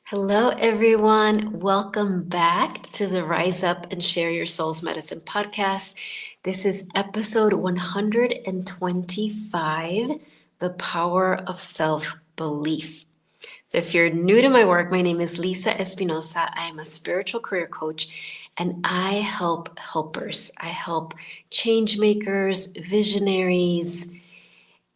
Hello, everyone. Welcome back to the Rise Up and Share Your Soul's Medicine podcast. This is episode 125, The Power of Self-Belief. So if you're new to my work, my name is Lisa Espinosa. I am a spiritual career coach, and I help helpers. I help change makers, visionaries,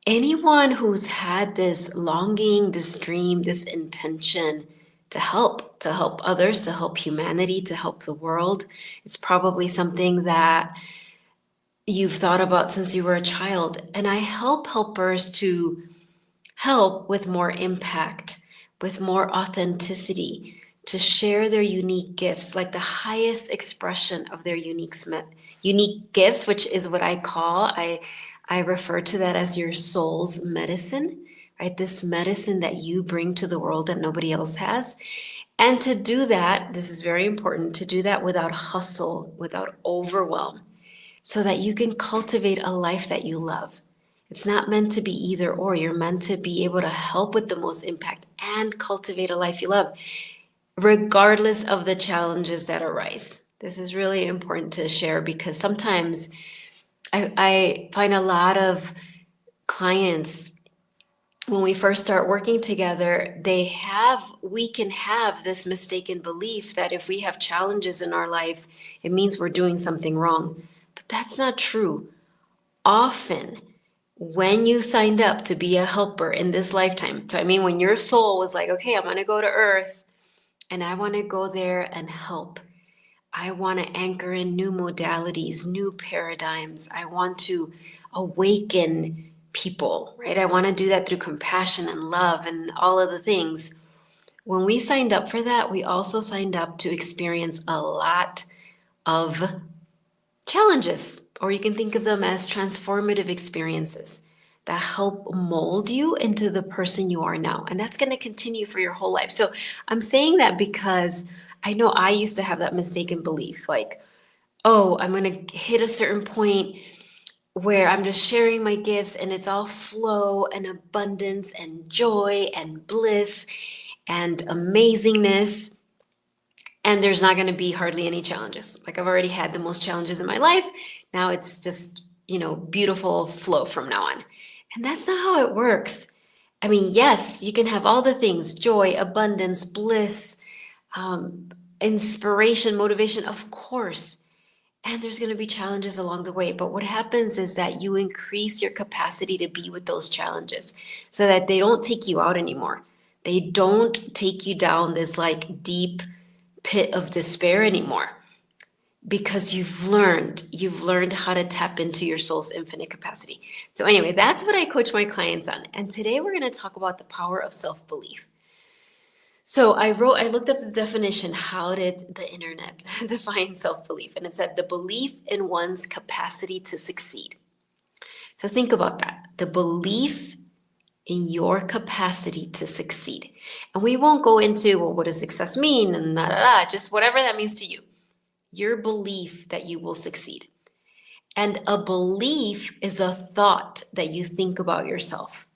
anyone who's had this longing, this dream, this intention to help others, to help humanity, to help the world. It's probably something that you've thought about since you were a child. And I help helpers to help with more impact, with more authenticity, to share their unique gifts, like the highest expression of their unique gifts, which is what I refer to that as your soul's medicine, right? This medicine that you bring to the world that nobody else has. And to do that, this is very important, to do that without hustle, without overwhelm, so that you can cultivate a life that you love. It's not meant to be either or. You're meant to be able to help with the most impact and cultivate a life you love, regardless of the challenges that arise. This is really important to share because sometimes I find a lot of clients, when we first start working together, we can have this mistaken belief that if we have challenges in our life, it means we're doing something wrong. But that's not true. Often, when you signed up to be a helper in this lifetime, so I mean, when your soul was like, okay, I'm going to go to earth and I want to go there and help. I want to anchor in new modalities, new paradigms. I want to awaken people, right? I want to do that through compassion and love and all of the things. When we signed up for that, we also signed up to experience a lot of challenges, or you can think of them as transformative experiences that help mold you into the person you are now. And that's going to continue for your whole life. So I'm saying that because I know I used to have that mistaken belief, like, oh, I'm going to hit a certain point where I'm just sharing my gifts and it's all flow and abundance and joy and bliss and amazingness. And there's not going to be hardly any challenges. Like, I've already had the most challenges in my life. Now it's just, beautiful flow from now on. And that's not how it works. I mean, yes, you can have all the things, joy, abundance, bliss, inspiration, motivation, of course. And there's going to be challenges along the way. But what happens is that you increase your capacity to be with those challenges so that they don't take you out anymore. They don't take you down this like deep pit of despair anymore, because you've learned how to tap into your soul's infinite capacity. So anyway, that's what I coach my clients on. And today we're going to talk about the power of self-belief. So I looked up the definition. How did the internet define self-belief? And it said the belief in one's capacity to succeed. So think about that. The belief in your capacity to succeed. And we won't go into, well, what does success mean? And just whatever that means to you. Your belief that you will succeed. And a belief is a thought that you think about yourself.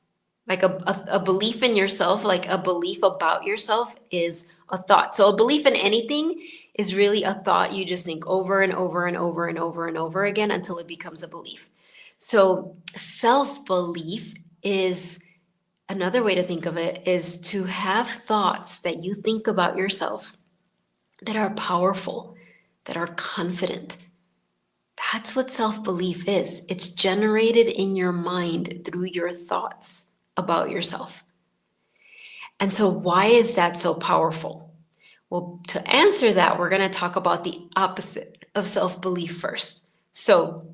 Like a belief in yourself, like a belief about yourself is a thought. So a belief in anything is really a thought you just think over and over and over and over and over again until it becomes a belief. So self-belief is another way to think of it, is to have thoughts that you think about yourself that are powerful, that are confident. That's what self-belief is. It's generated in your mind through your thoughts about yourself. And so why is that so powerful? Well, to answer that, we're going to talk about the opposite of self-belief first. So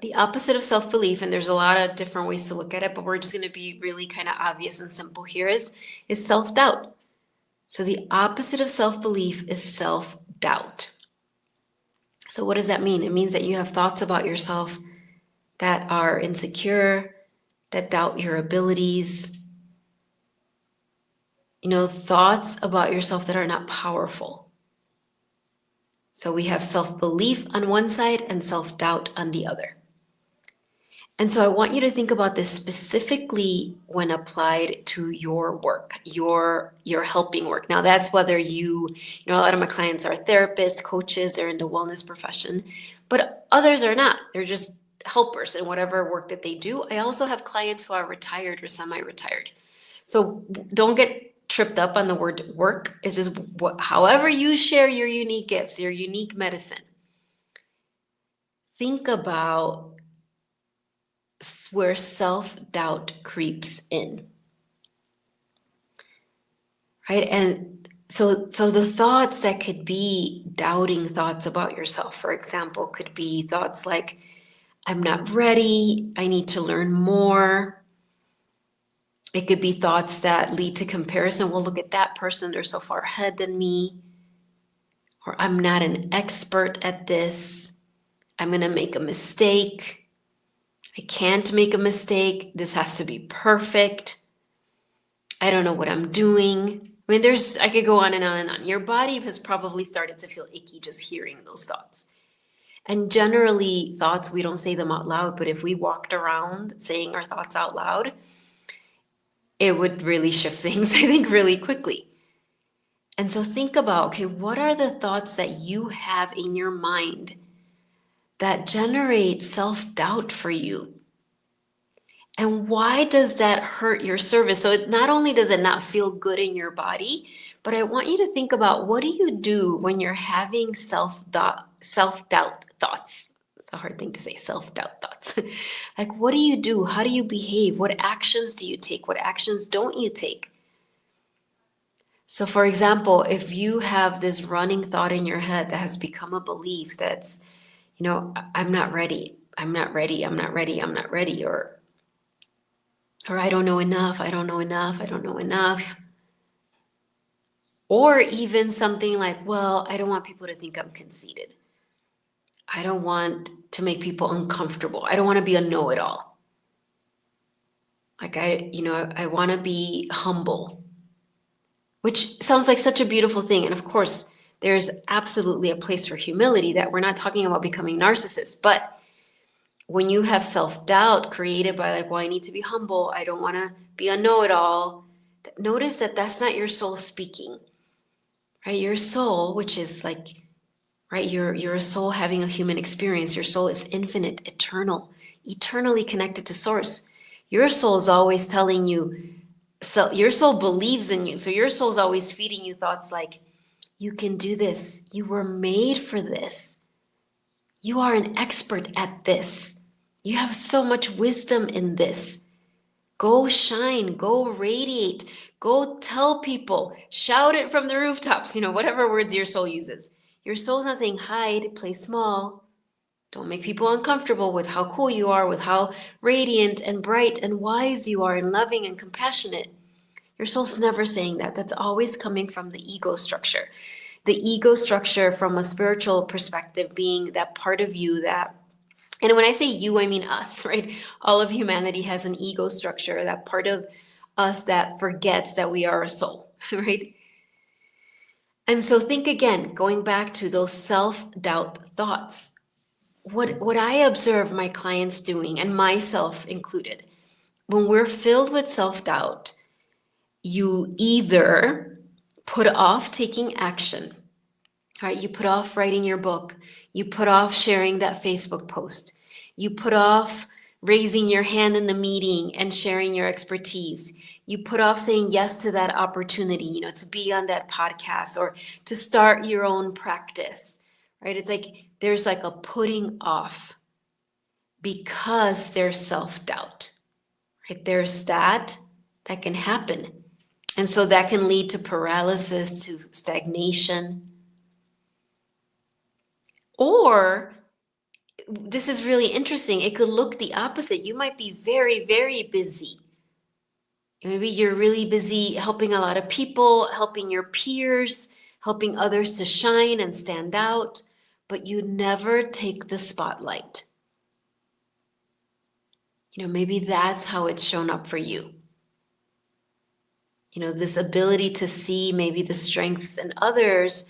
the opposite of self-belief, and there's a lot of different ways to look at it, but we're just going to be really kind of obvious and simple here, is self-doubt. So the opposite of self-belief is self-doubt. So what does that mean? It means that you have thoughts about yourself that are insecure, that doubt your abilities, thoughts about yourself that are not powerful. So we have self-belief on one side and self-doubt on the other. And so I want you to think about this specifically when applied to your work, your helping work. Now that's whether a lot of my clients are therapists, coaches, they're in the wellness profession, but others are not. They're just helpers in whatever work that they do. I also have clients who are retired or semi-retired. So don't get tripped up on the word work. It's just however you share your unique gifts, your unique medicine. Think about where self-doubt creeps in, right? And so the thoughts that could be doubting thoughts about yourself, for example, could be thoughts like, I'm not ready, I need to learn more. It could be thoughts that lead to comparison. Well, look at that person, they're so far ahead than me. Or I'm not an expert at this, I'm gonna make a mistake. I can't make a mistake. This has to be perfect. I don't know what I'm doing. I mean, I could go on and on and on. Your body has probably started to feel icky just hearing those thoughts. And generally, thoughts, we don't say them out loud, but if we walked around saying our thoughts out loud, it would really shift things, I think, really quickly. And so think about, okay, what are the thoughts that you have in your mind that generate self-doubt for you? And why does that hurt your service? So not only does it not feel good in your body, but I want you to think about, what do you do when you're having self-doubt thoughts? It's a hard thing to say, self-doubt thoughts. Like, what do you do? How do you behave? What actions do you take? What actions don't you take? So for example, if you have this running thought in your head that has become a belief that's, I'm not ready, I'm not ready, I'm not ready, I'm not ready, or I don't know enough, I don't know enough, I don't know enough. Or even something like, well, I don't want people to think I'm conceited. I don't want to make people uncomfortable. I don't want to be a know-it-all. Like I want to be humble, which sounds like such a beautiful thing. And of course, there's absolutely a place for humility, that we're not talking about becoming narcissists, but when you have self-doubt created by like, well, I need to be humble, I don't want to be a know-it-all, notice that that's not your soul speaking, right? Your soul, which is like, right, you're a soul having a human experience. Your soul is infinite, eternal, eternally connected to source. Your soul is always telling you, so your soul believes in you. So your soul is always feeding you thoughts like, you can do this. You were made for this. You are an expert at this. You have so much wisdom in this. Go shine, go radiate, go tell people, shout it from the rooftops, whatever words your soul uses. Your soul's not saying hide, play small. Don't make people uncomfortable with how cool you are, with how radiant and bright and wise you are and loving and compassionate. Your soul's never saying that. That's always coming from the ego structure. The ego structure from a spiritual perspective being that part of you that, and when I say you, I mean us, right? All of humanity has an ego structure, that part of us that forgets that we are a soul, right? And so think again, going back to those self-doubt thoughts. What I observe my clients doing, and myself included, when we're filled with self-doubt, you either put off taking action, right? You put off writing your book. You put off sharing that Facebook post. You put off raising your hand in the meeting and sharing your expertise. You put off saying yes to that opportunity, to be on that podcast or to start your own practice, right? It's like there's like a putting off because there's self-doubt, right? There's that can happen. And so that can lead to paralysis, to stagnation. Or this is really interesting. It could look the opposite. You might be very, very busy. Maybe you're really busy helping a lot of people, helping your peers, helping others to shine and stand out, but you never take the spotlight. Maybe that's how it's shown up for you. This ability to see maybe the strengths in others,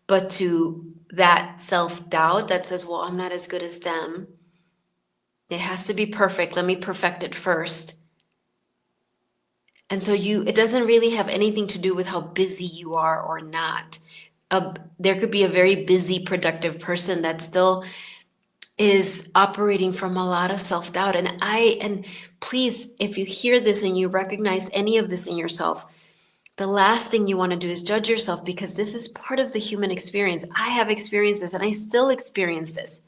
but to that self-doubt that says, well, I'm not as good as them. It has to be perfect. Let me perfect it first. And so it doesn't really have anything to do with how busy you are or not. There could be a very busy, productive person that still is operating from a lot of self-doubt. And please, if you hear this and you recognize any of this in yourself, the last thing you want to do is judge yourself, because this is part of the human experience. I have experienced this and I still experience this.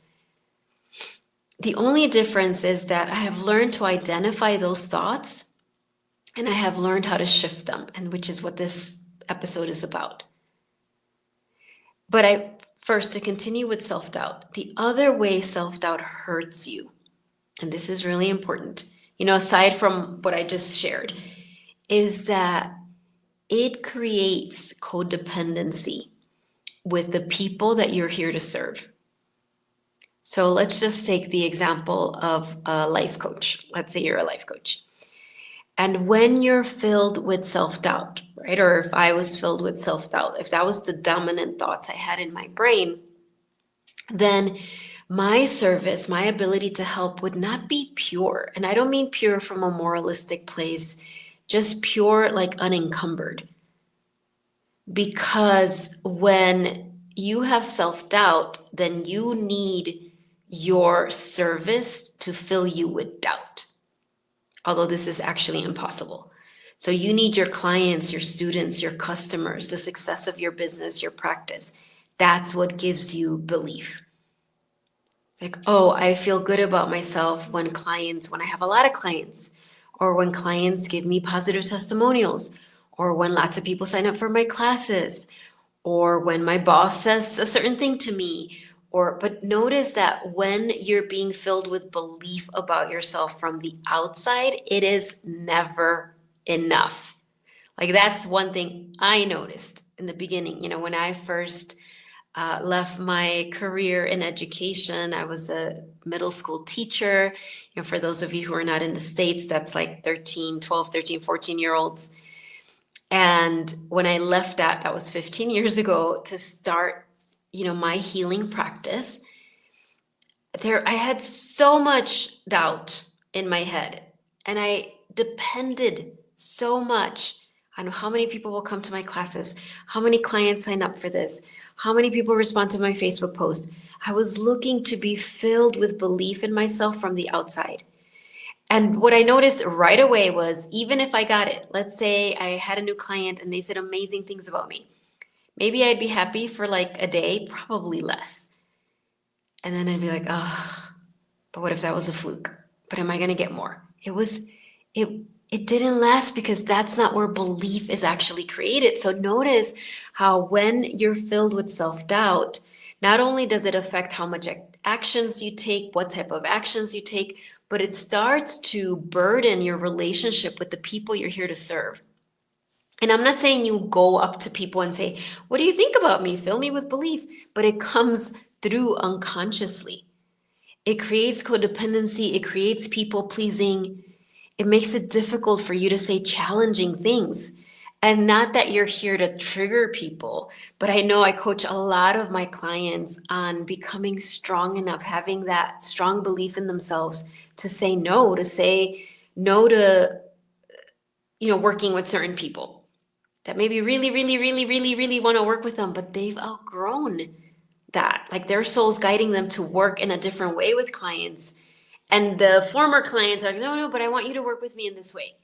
The only difference is that I have learned to identify those thoughts and I have learned how to shift them, and which is what this episode is about. But first, to continue with self-doubt, the other way self-doubt hurts you, and this is really important, aside from what I just shared, is that it creates codependency with the people that you're here to serve. So let's just take the example of a life coach. Let's say you're a life coach. And when you're filled with self-doubt, right? Or if I was filled with self-doubt, if that was the dominant thoughts I had in my brain, then my service, my ability to help would not be pure. And I don't mean pure from a moralistic place, just pure, like unencumbered. Because when you have self-doubt, then you need your service to fill you with doubt. Although this is actually impossible. So you need your clients, your students, your customers, the success of your business, your practice. That's what gives you belief. It's like, oh, I feel good about myself when I have a lot of clients, or when clients give me positive testimonials, or when lots of people sign up for my classes, or when my boss says a certain thing to me. But notice that when you're being filled with belief about yourself from the outside, it is never enough. Like, that's one thing I noticed in the beginning. When I first left my career in education, I was a middle school teacher. For those of you who are not in the States, that's like 12, 13, 14-year-olds. And when I left that was 15 years ago, to start my healing practice, I had so much doubt in my head, and I depended so much on how many people will come to my classes, how many clients sign up for this, how many people respond to my Facebook posts. I was looking to be filled with belief in myself from the outside. And what I noticed right away was, even if I got it, let's say I had a new client and they said amazing things about me, maybe I'd be happy for like a day, probably less. And then I'd be like, oh, but what if that was a fluke? But am I going to get more? It didn't last, because that's not where belief is actually created. So notice how when you're filled with self-doubt, not only does it affect how much actions you take, what type of actions you take, but it starts to burden your relationship with the people you're here to serve. And I'm not saying you go up to people and say, what do you think about me? Fill me with belief. But it comes through unconsciously. It creates codependency. It creates people pleasing. It makes it difficult for you to say challenging things. And not that you're here to trigger people, but I know I coach a lot of my clients on becoming strong enough, having that strong belief in themselves to say no to, working with certain people that maybe really, really, really, really, really want to work with them, but they've outgrown that. Like, their soul's guiding them to work in a different way with clients. And the former clients are like, no, but I want you to work with me in this way.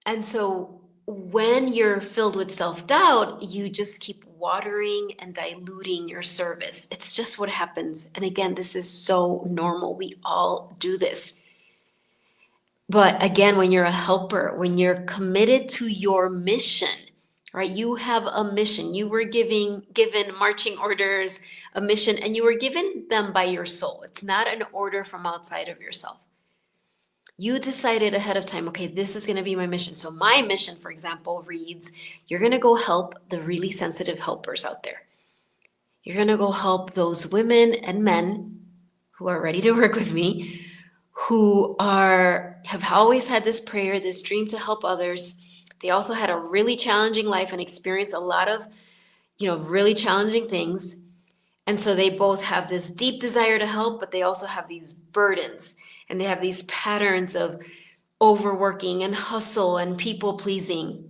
And so when you're filled with self-doubt, you just keep watering and diluting your service. It's just what happens. And again, this is so normal. We all do this. But again, when you're a helper, when you're committed to your mission, right? You have a mission. You were given marching orders, a mission, and you were given them by your soul. It's not an order from outside of yourself. You decided ahead of time, okay, this is going to be my mission. So my mission, for example, reads, you're going to go help the really sensitive helpers out there. You're going to go help those women and men who are ready to work with me, who have always had this prayer, this dream to help others. They also had a really challenging life and experienced a lot of, really challenging things. And so they both have this deep desire to help, but they also have these burdens and they have these patterns of overworking and hustle and people pleasing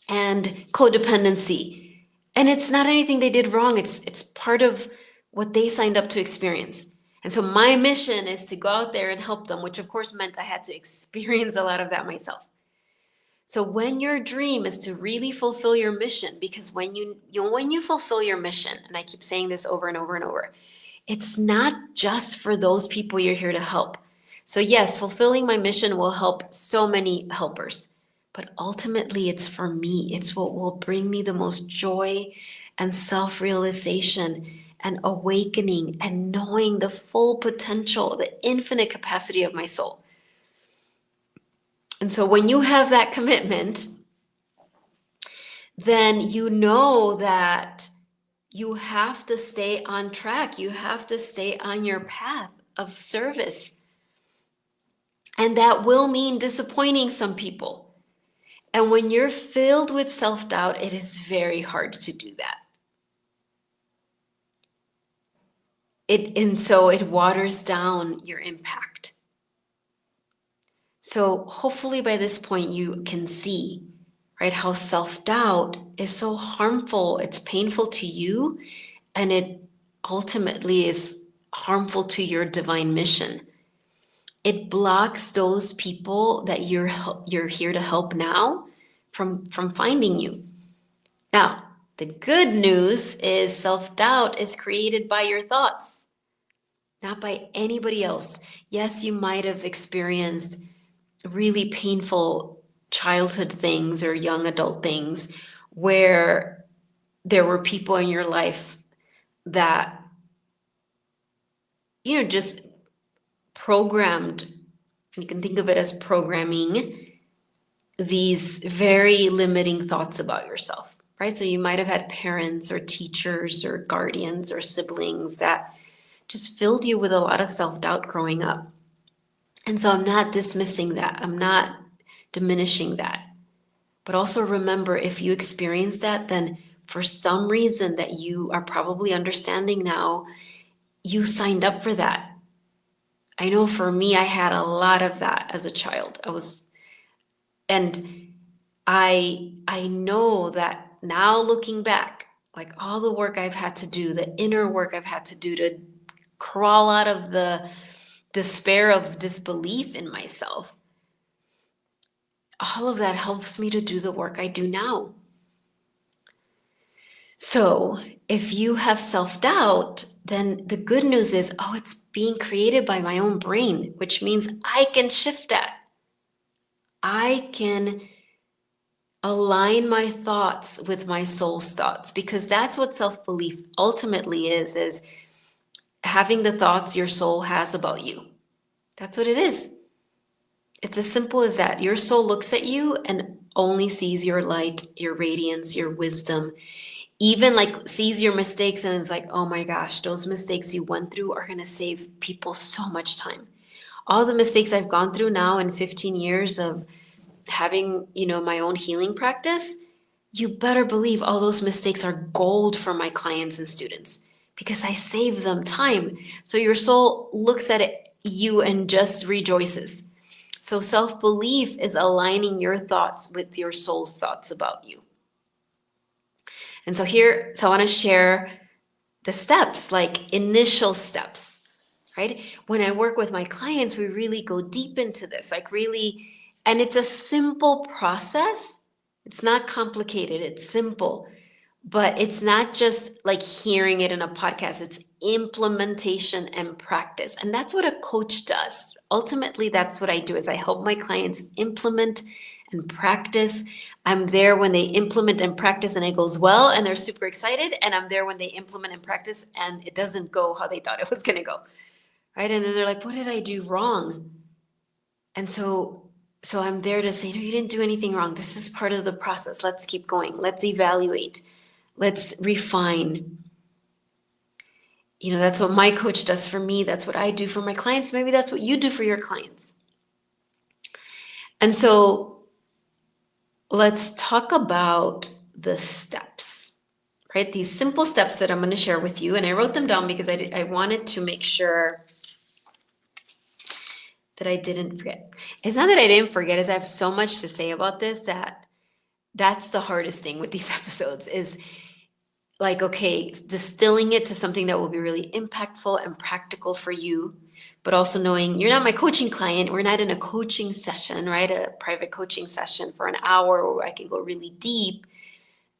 and codependency. And it's not anything they did wrong. It's part of what they signed up to experience. And so my mission is to go out there and help them, which of course meant I had to experience a lot of that myself. So when your dream is to really fulfill your mission, because when you fulfill your mission, and I keep saying this over and over and over, it's not just for those people you're here to help. So yes, fulfilling my mission will help so many helpers, but ultimately it's for me. It's what will bring me the most joy and self-realization and awakening and knowing the full potential, the infinite capacity of my soul. And so when you have that commitment, then you know that you have to stay on track. You have to stay on your path of service. And that will mean disappointing some people. And when you're filled with self-doubt, it is very hard to do that. And so it waters down your impact. So hopefully by this point you can see, right, how self-doubt is so harmful. It's painful to you, and it ultimately is harmful to your divine mission. It blocks those people that you're here to help now from finding you. Now, the good news is self-doubt is created by your thoughts, not by anybody else. Yes, you might have experienced really painful childhood things or young adult things where there were people in your life that, just programmed, you can think of it as programming, these very limiting thoughts about yourself, right? So you might have had parents or teachers or guardians or siblings that just filled you with a lot of self-doubt growing up. And so I'm not dismissing that. I'm not diminishing that. But also remember, if you experience that, then for some reason that you are probably understanding now, you signed up for that. I know for me, I had a lot of that as a child. And I know that now looking back, like all the work I've had to do, the inner work I've had to do to crawl out of the despair of disbelief in myself, all of that helps me to do the work I do now. So if you have self-doubt, then the good news is, it's being created by my own brain, which means I can shift that. I can align my thoughts with my soul's thoughts, because that's what self-belief ultimately is having the thoughts your soul has about you. That's what it is. It's as simple as that. Your soul looks at you and only sees your light, your radiance, your wisdom, even like sees your mistakes and is like, oh my gosh, those mistakes you went through are going to save people so much time. All the mistakes I've gone through now in 15 years of having, my own healing practice, you better believe all those mistakes are gold for my clients and students because I save them time. So your soul looks at you and just rejoices. So self-belief is aligning your thoughts with your soul's thoughts about you. And so I want to share the steps, like initial steps, right? When I work with my clients, we really go deep into this, and it's a simple process. It's not complicated. It's simple, but it's not just like hearing it in a podcast. It's implementation and practice. And that's what a coach does. Ultimately, that's what I do is I help my clients implement and practice. I'm there when they implement and practice and it goes well and they're super excited. And I'm there when they implement and practice and it doesn't go how they thought it was going to go. Right. And then they're like, what did I do wrong? And so I'm there to say, no, you didn't do anything wrong. This is part of the process. Let's keep going. Let's evaluate. Let's refine. That's what my coach does for me. That's what I do for my clients. Maybe that's what you do for your clients. And so let's talk about the steps, right? These simple steps that I'm going to share with you. And I wrote them down because I wanted to make sure that I didn't forget. It's not that I didn't forget, is I have so much to say about this that's the hardest thing with these episodes is like, okay, distilling it to something that will be really impactful and practical for you, but also knowing you're not my coaching client. We're not in a coaching session, right? A private coaching session for an hour where I can go really deep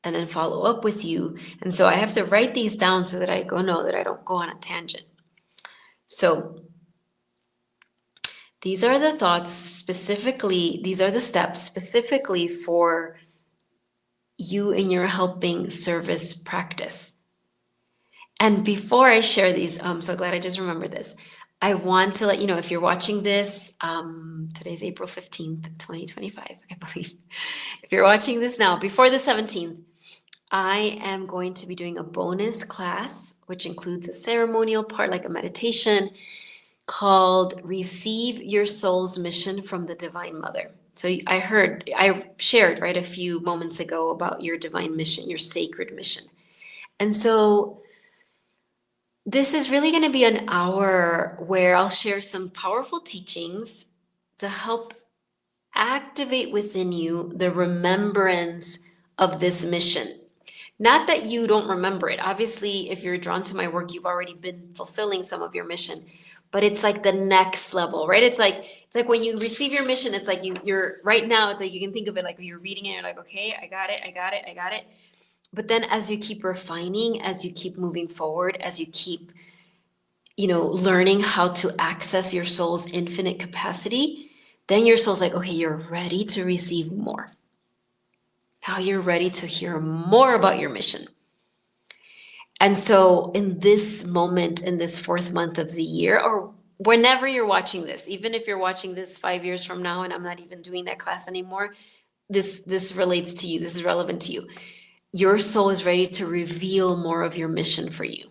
and then follow up with you. And so I have to write these down so that I don't go on a tangent. So these are the thoughts specifically, these are the steps specifically for you in your helping service practice. And before I share these, I'm so glad I just remembered this. I want to let you know, if you're watching this, today's April 15th, 2025, I believe. If you're watching this now, before the 17th, I am going to be doing a bonus class, which includes a ceremonial part, like a meditation, called Receive Your Soul's Mission from the Divine Mother. So I shared, right, a few moments ago about your divine mission, your sacred mission. And so this is really going to be an hour where I'll share some powerful teachings to help activate within you the remembrance of this mission. Not that you don't remember it. Obviously, if you're drawn to my work, you've already been fulfilling some of your mission. But it's like the next level, right? It's like when you receive your mission, it's like you're right now, it's like you can think of it like you're reading it, you're like, okay, I got it. But then as you keep refining, as you keep moving forward, as you keep, learning how to access your soul's infinite capacity, then your soul's like, okay, you're ready to receive more. Now you're ready to hear more about your mission. And so in this moment, in this 4th month of the year, or whenever you're watching this, even if you're watching this 5 years from now and I'm not even doing that class anymore, this relates to you. This is relevant to you. Your soul is ready to reveal more of your mission for you.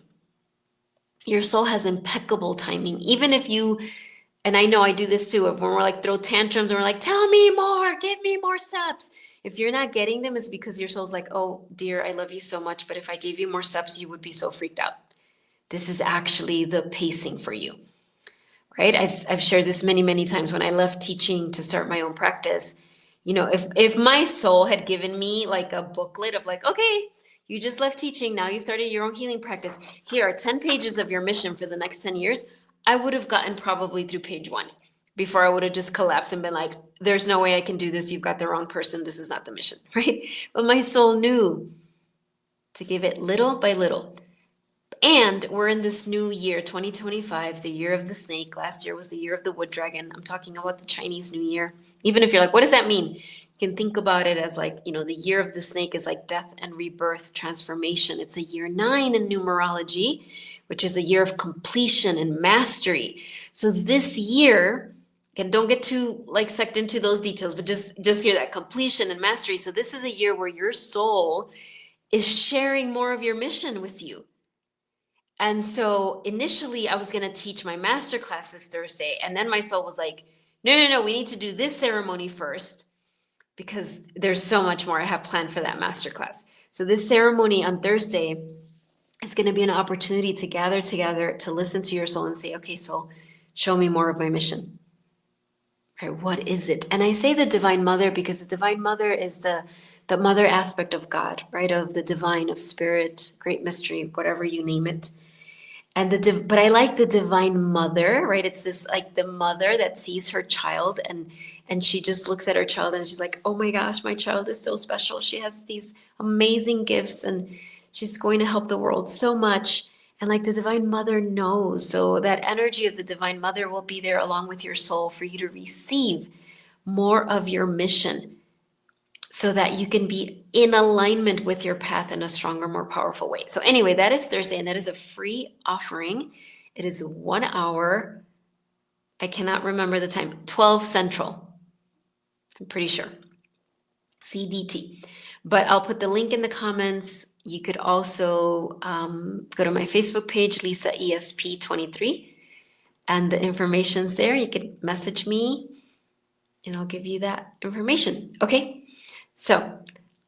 Your soul has impeccable timing. Even if you, and I know I do this too, when we're like throw tantrums and we're like, tell me more, give me more steps. If you're not getting them, it's because your soul's like, oh dear, I love you so much, but if I gave you more steps, you would be so freaked out. This is actually the pacing for you, right? I've shared this many, many times. When I left teaching to start my own practice, if my soul had given me like a booklet of like, okay, you just left teaching, now you started your own healing practice. Here are 10 pages of your mission for the next 10 years. I would have gotten probably through page 1 before I would have just collapsed and been like, there's no way I can do this. You've got the wrong person. This is not the mission, right? But my soul knew to give it little by little. And we're in this new year, 2025, the year of the snake. Last year was the year of the wood dragon. I'm talking about the Chinese New Year. Even if you're like, what does that mean? You can think about it as like, the year of the snake is like death and rebirth, transformation. It's a year 9 in numerology, which is a year of completion and mastery. So this year, and don't get too like sucked into those details, but just hear that completion and mastery. So this is a year where your soul is sharing more of your mission with you. And so initially I was going to teach my masterclass this Thursday. And then my soul was like, no, we need to do this ceremony first because there's so much more I have planned for that masterclass. So this ceremony on Thursday is going to be an opportunity to gather together, to listen to your soul and say, okay, soul, show me more of my mission. Right? What is it? And I say the Divine Mother because the Divine Mother is the mother aspect of God, right? Of the divine, of spirit, great mystery, whatever you name it. And but I like the Divine Mother, right? It's this like the mother that sees her child and she just looks at her child and she's like, oh my gosh, my child is so special. She has these amazing gifts and she's going to help the world so much. And like the Divine Mother knows. So that energy of the Divine Mother will be there along with your soul for you to receive more of your mission so that you can be in alignment with your path in a stronger, more powerful way. So anyway, that is Thursday and that is a free offering. It is 1 hour. I cannot remember the time, 12 Central. I'm pretty sure. CDT. But I'll put the link in the comments. You could also go to my Facebook page, Lisa ESP23, and the information's there. You could message me and I'll give you that information. Okay, so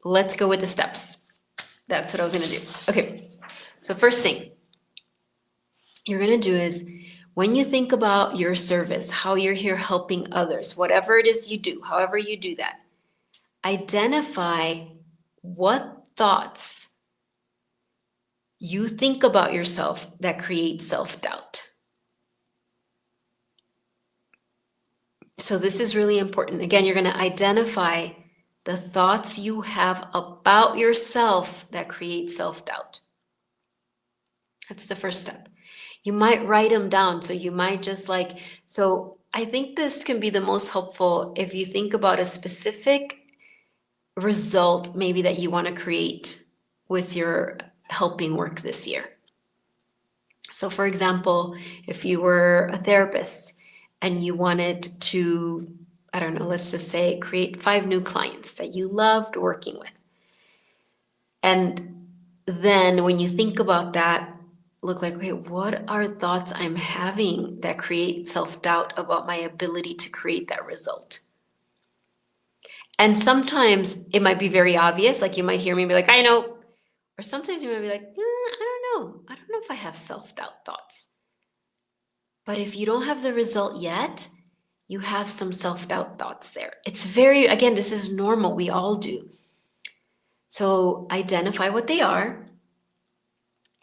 let's go with the steps. That's what I was going to do. Okay. So first thing you're going to do is when you think about your service, how you're here helping others, whatever it is you do, however you do that, identify what thoughts you think about yourself that create self-doubt. So this is really important. Again, you're going to identify the thoughts you have about yourself that create self-doubt. That's the first step. You might write them down. So you might just so I think this can be the most helpful if you think about a specific result maybe that you want to create with your helping work this year. So for example, if you were a therapist and you wanted to, I don't know, let's just say create 5 new clients that you loved working with. And then when you think about that, look like, okay, what are thoughts I'm having that create self-doubt about my ability to create that result? And sometimes it might be very obvious, like you might hear me be like, I know. Or sometimes you might be like, I don't know. I don't know if I have self-doubt thoughts. But if you don't have the result yet, you have some self-doubt thoughts there. It's again, this is normal. We all do. So identify what they are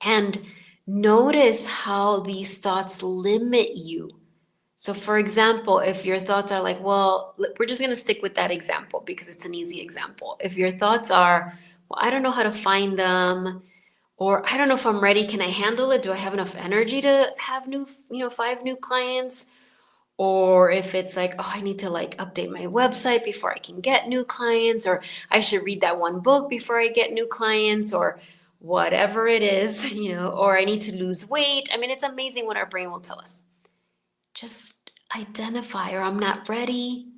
and notice how these thoughts limit you. So for example, if your thoughts are like, well, we're just going to stick with that example because it's an easy example. If your thoughts are, well, I don't know how to find them, or I don't know if I'm ready, can I handle it? Do I have enough energy to have 5 new clients? Or if it's like, oh, I need to update my website before I can get new clients, or I should read that one book before I get new clients, or whatever it is, or I need to lose weight. I mean, it's amazing what our brain will tell us. Just identify, or I'm not ready.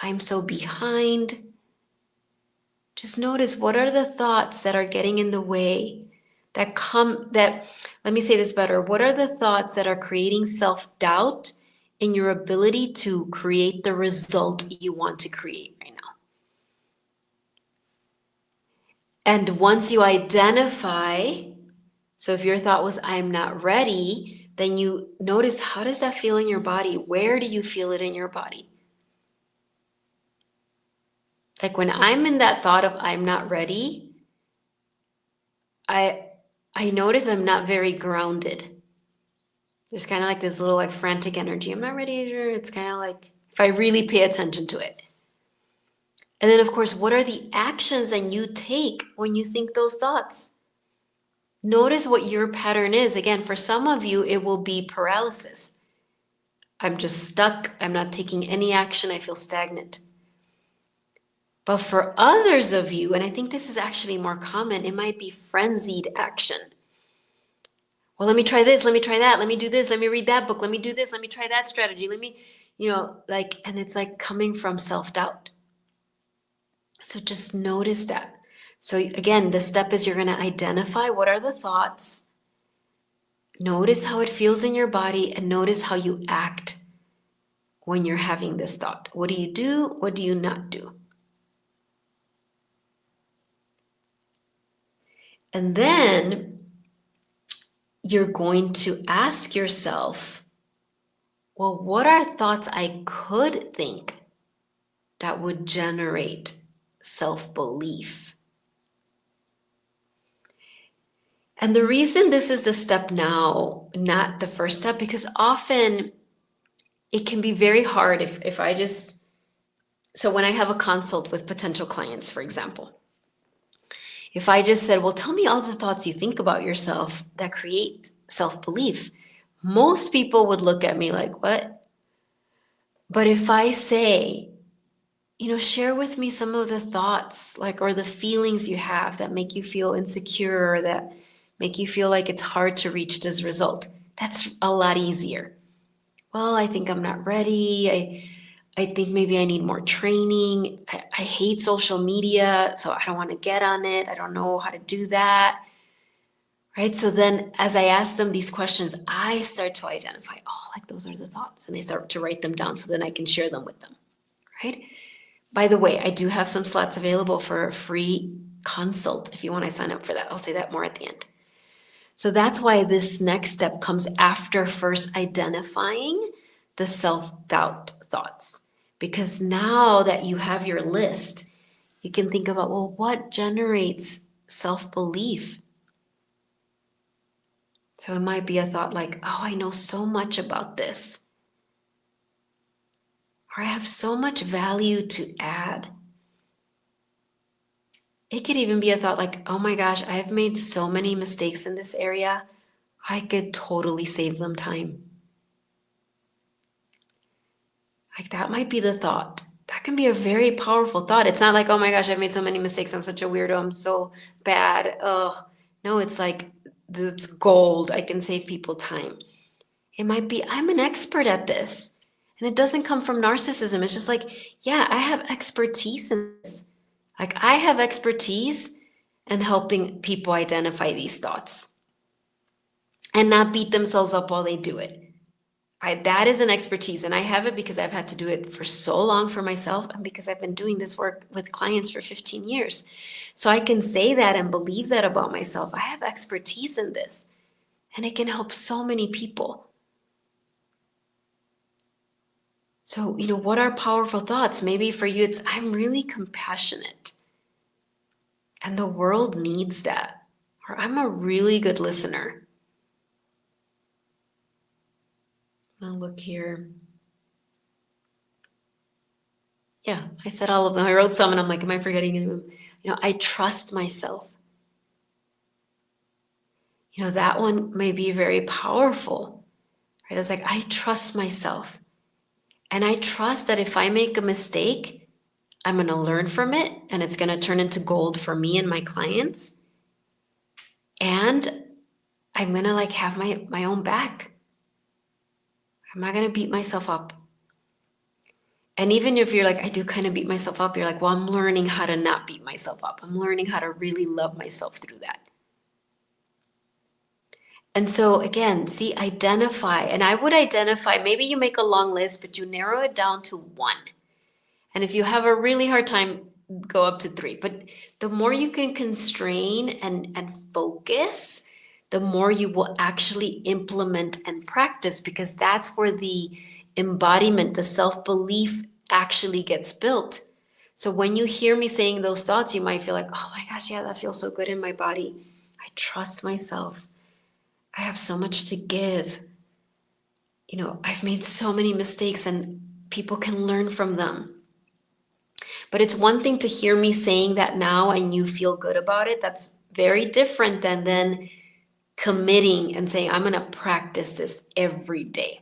I'm so behind. Just notice what are the thoughts that are getting in the way let me say this better. What are the thoughts that are creating self-doubt in your ability to create the result you want to create right now? And once you identify, so if your thought was, I'm not ready, then you notice, how does that feel in your body? Where do you feel it in your body? Like when I'm in that thought of I'm not ready, I notice I'm not very grounded. There's kind of like this little frantic energy. I'm not ready. It's kind of like if I really pay attention to it. And then of course, what are the actions that you take when you think those thoughts? Notice what your pattern is. Again, for some of you, it will be paralysis. I'm just stuck. I'm not taking any action. I feel stagnant. But for others of you, and I think this is actually more common, it might be frenzied action. Well, let me try this, let me try that, let me do this, let me read that book, let me do this, let me try that strategy, let me, and it's coming from self-doubt. So just notice that. So again, the step is you're going to identify what are the thoughts, notice how it feels in your body, and notice how you act when you're having this thought. What do you do? What do you not do? And then you're going to ask yourself, well, what are thoughts I could think that would generate self-belief? And the reason this is the step now, not the first step, because often it can be very hard if I just, so when I have a consult with potential clients, for example, if I just said, well, tell me all the thoughts you think about yourself that create self-belief, most people would look at me like, what? But if I say, share with me some of the thoughts, or the feelings you have that make you feel insecure, or that make you feel like it's hard to reach this result, that's a lot easier. Well, I think I'm not ready. I think maybe I need more training. I hate social media, so I don't want to get on it. I don't know how to do that. Right? So then as I ask them these questions, I start to identify, those are the thoughts. And I start to write them down so then I can share them with them. Right? By the way, I do have some slots available for a free consult if you want to sign up for that. I'll say that more at the end. So that's why this next step comes after first identifying the self-doubt thoughts. Because now that you have your list, you can think about, well, what generates self-belief? So it might be a thought like, oh, I know so much about this. Or I have so much value to add. It could even be a thought like, oh my gosh, I've made so many mistakes in this area. I could totally save them time. Like that might be the thought. That can be a very powerful thought. It's not like, oh my gosh, I've made so many mistakes. I'm such a weirdo. I'm so bad. Ugh. No, it's like, it's gold. I can save people time. It might be, I'm an expert at this. And it doesn't come from narcissism. It's just like, yeah, I have expertise in this. Like I have expertise in helping people identify these thoughts and not beat themselves up while they do it. That is an expertise, and I have it because I've had to do it for so long for myself and because I've been doing this work with clients for 15 years. So I can say that and believe that about myself. I have expertise in this, and it can help so many people. So, what are powerful thoughts? Maybe for you, it's, I'm really compassionate, and the world needs that. Or I'm a really good listener. I'll look here. Yeah, I said all of them. I wrote some and I'm like, am I forgetting any of them? I trust myself. That one may be very powerful, right? It's like, I trust myself. And I trust that if I make a mistake, I'm going to learn from it and it's going to turn into gold for me and my clients. And I'm going to have my own back. I'm not going to beat myself up. And even if you're like, I do kind of beat myself up, you're like, well, I'm learning how to not beat myself up. I'm learning how to really love myself through that. And so again, see, identify. And I would identify, maybe you make a long list, but you narrow it down to one. And if you have a really hard time, go up to 3. But the more you can constrain and focus, the more you will actually implement and practice, because that's where the embodiment, the self-belief actually gets built. So when you hear me saying those thoughts, you might feel like, oh my gosh, yeah, that feels so good in my body. I trust myself. I have so much to give. I've made so many mistakes and people can learn from them. But it's one thing to hear me saying that now and you feel good about it. That's very different than then committing and saying, I'm going to practice this every day.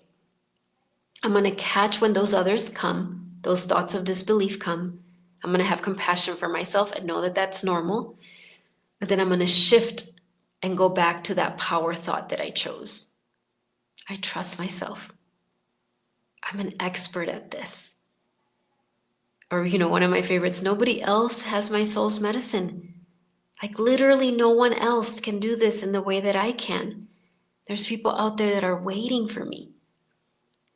I'm going to catch when those others come, those thoughts of disbelief come. I'm going to have compassion for myself and know that that's normal. But then I'm going to shift and go back to that power thought that I chose. I trust myself. I'm an expert at this. Or, one of my favorites, nobody else has my soul's medicine. Like literally no one else can do this in the way that I can. There's people out there that are waiting for me.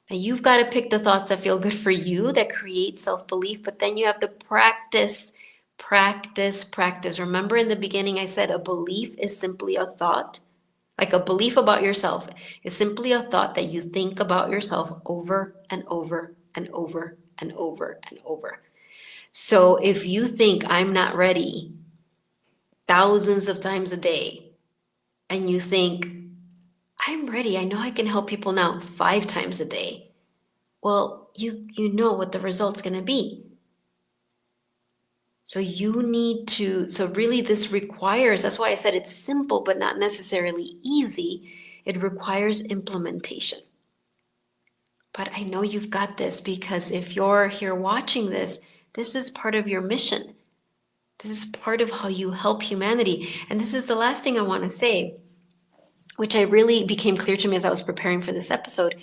Now you've got to pick the thoughts that feel good for you, that create self-belief, but then you have to practice. Remember in the beginning I said a belief is simply a thought. Like a belief about yourself is simply a thought that you think about yourself over and over and over and over and over. So if you think I'm not ready thousands of times a day, and you think I'm ready, I know I can help people now 5 times a day, well, you know what the result's going to be. So really this requires, that's why I said it's simple, but not necessarily easy. It requires implementation. But I know you've got this, because if you're here watching this, this is part of your mission. This is part of how you help humanity. And this is the last thing I want to say, which I really became clear to me as I was preparing for this episode.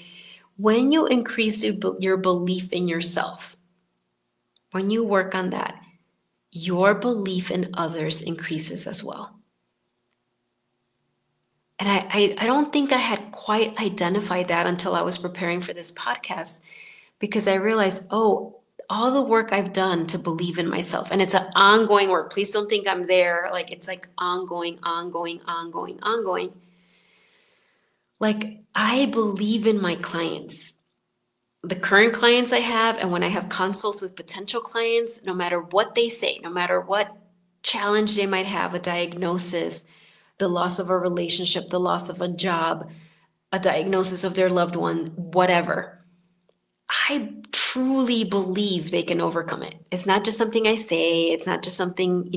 When you increase your belief in yourself, when you work on that, your belief in others increases as well. And I don't think I had quite identified that until I was preparing for this podcast, because I realized, oh, all the work I've done to believe in myself. And it's an ongoing work. Please don't think I'm there. Like, it's like ongoing, ongoing, ongoing, ongoing. Like, I believe in my clients, the current clients I have, and when I have consults with potential clients, no matter what they say, no matter what challenge they might have, a diagnosis, the loss of a relationship, the loss of a job, a diagnosis of their loved one, whatever, I truly believe they can overcome it. It's not just something I say. It's not just something,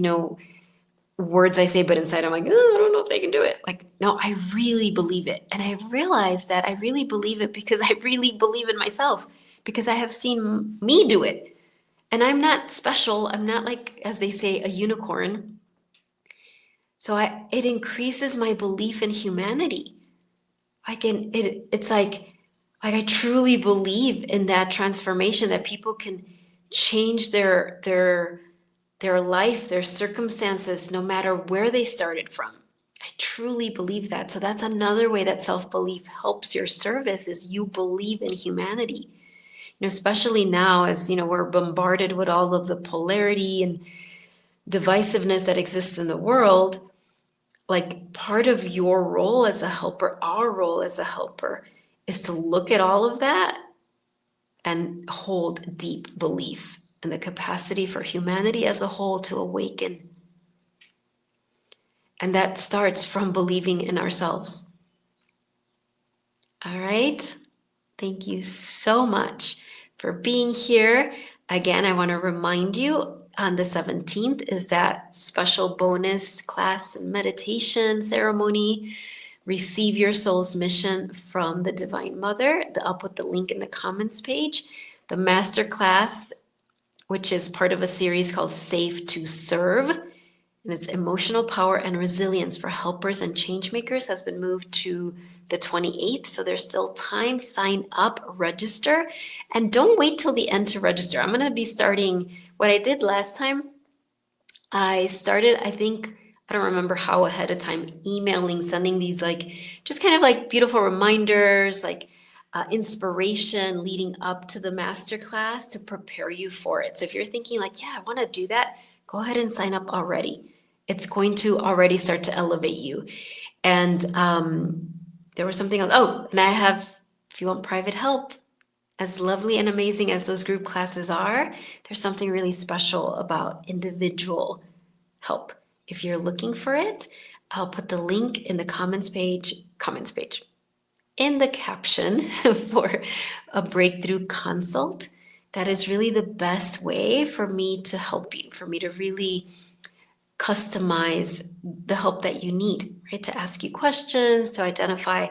words I say, but inside I'm like, oh, I don't know if they can do it. Like, no, I really believe it. And I realized that I really believe it because I really believe in myself, because I have seen me do it. And I'm not special. I'm not, like, as they say, a unicorn. So it increases my belief in humanity. It's like I truly believe in that transformation, that people can change their life, their circumstances, no matter where they started from. I truly believe that. So that's another way that self-belief helps your service, is you believe in humanity. Especially now, as we're bombarded with all of the polarity and divisiveness that exists in the world. Like, part of your role as a helper, our role as a helper, is to look at all of that and hold deep belief in the capacity for humanity as a whole to awaken. And that starts from believing in ourselves. All right. Thank you so much for being here. Again, I want to remind you, on the 17th is that special bonus class and meditation ceremony. Receive your soul's mission from the Divine Mother. I'll put the link in the comments page. The master class, which is part of a series called Safe to Serve, and it's emotional power and resilience for helpers and change makers, has been moved to the 28th. So there's still time. Sign up, register, and don't wait till the end to register. I'm going to be starting what I did last time. I started, I don't remember how ahead of time, emailing, sending these just kind of like beautiful reminders, inspiration leading up to the masterclass to prepare you for it. So if you're thinking yeah, I want to do that, go ahead and sign up already. It's going to already start to elevate you. And there was something else. Oh, and I have, if you want private help, as lovely and amazing as those group classes are, there's something really special about individual help. If you're looking for it, I'll put the link in the comments page, in the caption for a breakthrough consult. That is really the best way for me to help you, for me to really customize the help that you need, right? To ask you questions, to identify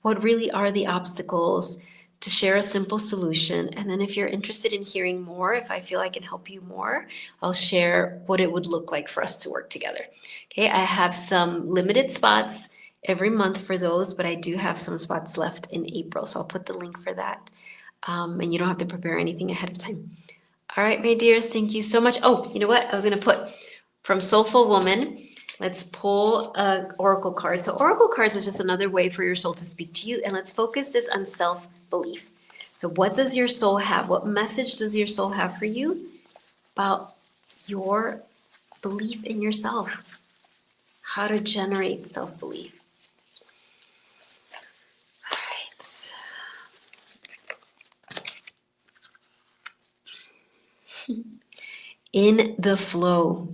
what really are the obstacles, to share a simple solution. And then if you're interested in hearing more, if I feel I can help you more, I'll share what it would look like for us to work together. Okay, I have some limited spots every month for those, but I do have some spots left in April. So I'll put the link for that. And you don't have to prepare anything ahead of time. All right, my dears, thank you so much. Oh, you know what? I was going to put from Soulful Woman, let's pull an oracle card. So oracle cards is just another way for your soul to speak to you. And let's focus this on self-belief. So what does your soul have? What message does your soul have for you about your belief in yourself? How to generate self-belief. All right. In the flow.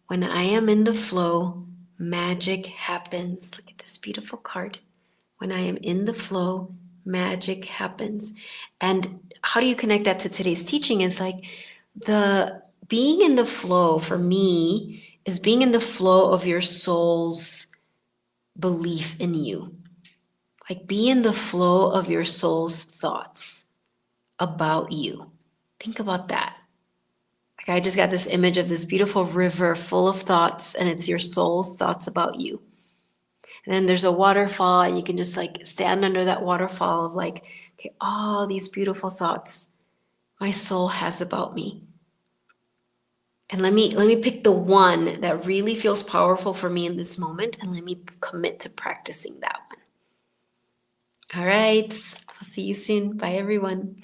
When I am in the flow, magic happens. Look at this beautiful card. When I am in the flow, magic happens. And how do you connect that to today's teaching? Is the being in the flow for me is being in the flow of your soul's belief in you. Be in the flow of your soul's thoughts about you. Think about that. I just got this image of this beautiful river full of thoughts, and it's your soul's thoughts about you. And then there's a waterfall, and you can just stand under that waterfall of okay, all these beautiful thoughts my soul has about me. And let me pick the one that really feels powerful for me in this moment, and let me commit to practicing that one. All right, I'll see you soon. Bye, everyone.